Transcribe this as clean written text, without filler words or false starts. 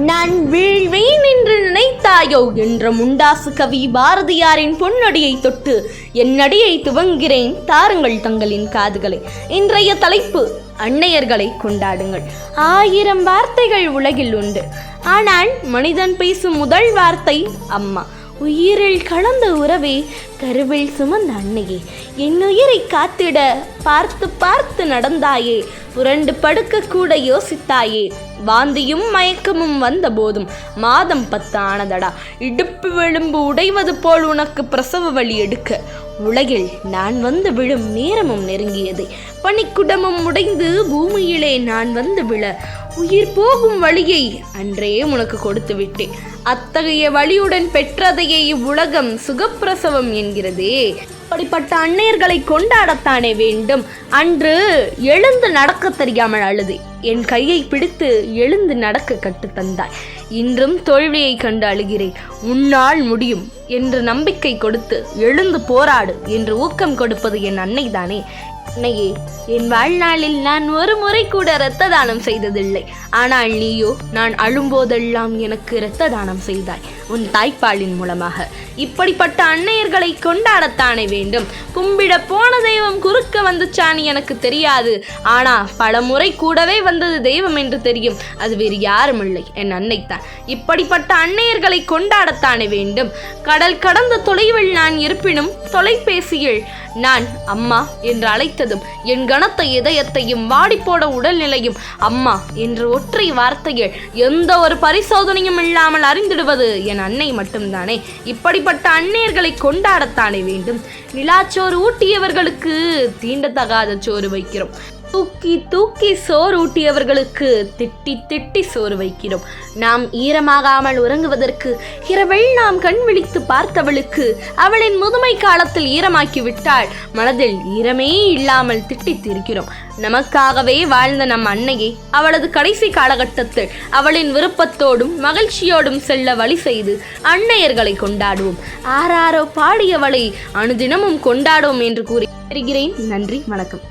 நான் வீழ்வேன் என்று நினைத்தாயோ என்ற முண்டாசு கவி பாரதியாரின் பொன்னடியை தொட்டு என் அடியை துவங்கிறேன். தாருங்கள் தங்களின் காதுகளை. இன்றைய தலைப்பு: அன்னையர்களை கொண்டாடுங்கள். 1000 வார்த்தைகள் உலகில் உண்டு. ஆனால் மனிதன் பேசும் முதல் வார்த்தை அம்மா. உயிரில் கலந்த உறவே, கருவில் சுமந்த அன்னையே, என் உயிரை காத்திட பார்த்து பார்த்து நடந்தாயே, புரண்டு படுக்க கூட யோசித்தாயே, வாந்தியும் மயக்கமும் வந்த போதும் மாதம் 10 ஆனதடா, இடுப்பு விளிம்பு உடைவது போல் உனக்கு பிரசவ வலி எடுக்க உலகில் நான் வந்து விழும் நேரமும் நெருங்கியது. பனிக்குடமும் உடைந்து பூமியிலே நான் வந்து விழ உயிர் போகும் வழியை அன்றே உனக்கு கொடுத்து விட்டேன். அத்தகைய வழியுடன் பெற்றதையே இவ்வுலகம் சுகப்பிரசவம் என்கிறதே. அப்படிப்பட்ட அன்னையர்களை கொண்டாடத்தானே வேண்டும். அன்று எழுந்து நடக்க தெரியாமல் அழுது என் கையை பிடித்து எழுந்து நடக்க கற்று தந்தாய். இன்றும் தோல்வியை கண்டு அழுகிறேன். உன்னால் முடியும் என்று நம்பிக்கை கொடுத்து எழுந்து போராடு என்று ஊக்கம் கொடுப்பது என் அன்னைதானே. அன்னையே, என் வாழ்நாளில் நான் ஒரு முறை கூட இரத்த தானம் செய்ததில்லை. ஆனால் நீயோ நான் அழும்போதெல்லாம் எனக்கு இரத்த தானம் செய்தாய், உன் தாய்ப்பாலின் மூலமாக. இப்படிப்பட்ட அன்னையர்களை கொண்டாடத்தானே வேண்டும். கும்பிட போன தெய்வம் குறுக்க வந்துச்சான்னு எனக்கு தெரியாது. ஆனா பல முறை கூடவே வந்தது தெய்வம் என்று தெரியும். அது வேறு யாரும் இல்லை, என் அன்னைத்தான். இப்படிப்பட்ட அன்னையர்களை கொண்டாடத்தானே வேண்டும். கடல் கடந்த தொலைவில் நான் இருப்பினும் தொலைபேசியில் நான் அம்மா என்று அழைத்ததும் என் கனத்த இதயத்தையும் வாடிப்போட உடல்நிலையும் அம்மா என்ற ஒற்றை வார்த்தையில் எந்த ஒரு பரிசோதனையும் இல்லாமல் அறிந்திடுவது என் அன்னை மட்டும்தானே. இப்படிப்பட்ட அன்னையர்களை கொண்டாடத்தானே வேண்டும். நிலாச்சோறு ஊட்டியவர்களுக்கு தீண்டத்தகாத சோறு வைக்கிறோம். தூக்கி தூக்கி சோறு ஊட்டியவர்களுக்கு திட்டி திட்டி சோறு வைக்கிறோம். நாம் ஈரமாகாமல் உறங்குவதற்கு இரவில் நாம் கண் விழித்து பார்த்தவளுக்கு அவளின் முதுமை காலத்தில் ஈரமாக்கி விட்டால் மனதில் ஈரமே இல்லாமல் திட்டித்திருக்கிறோம். நமக்காகவே வாழ்ந்த நம் அன்னையை அவளது கடைசி காலகட்டத்தில் அவளின் விருப்பத்தோடும் மகிழ்ச்சியோடும் செல்ல வழி செய்து அன்னையர்களை கொண்டாடுவோம். ஆராரோ பாடியவளை அனுதினமும் கொண்டாடுவோம் என்று கூறி வருகிறேன். நன்றி, வணக்கம்.